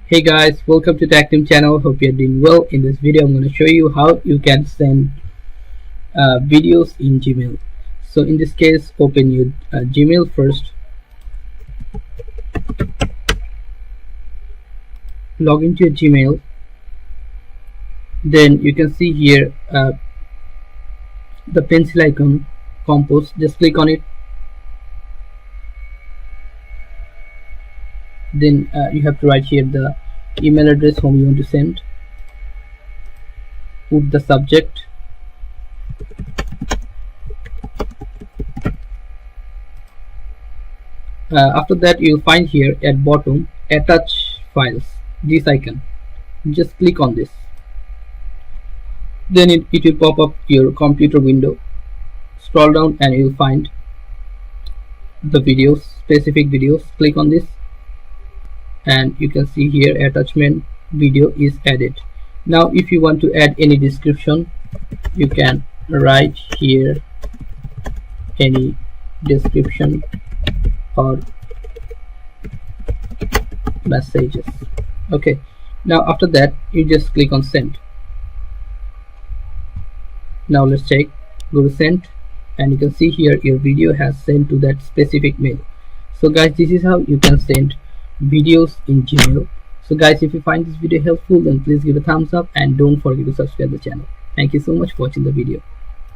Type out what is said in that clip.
Hey guys, welcome to TechTeam channel. Hope you're doing well. In this video, I'm going to show you how you can send videos in Gmail. So in this case, open your Gmail first. Log into your Gmail. Then you can see here the pencil icon, Compose. Just click on it. Then you have to write here the email address whom you want to send. Put the subject. After that, you'll find here at bottom attach files, this icon. Just click on this. Then it will pop up your computer window. Scroll down and you'll find the videos, specific videos. Click on this and you can see here attachment video is added. Now if you want to add any description, you can write here any description or messages. Okay, now after that you just click on send. Now let's check. Go to send and you can see here your video has sent to that specific mail. So guys, this is how you can send videos in Gmail. So guys, if you find this video helpful, then please give a thumbs up and don't forget to subscribe the channel. Thank you so much for watching the video.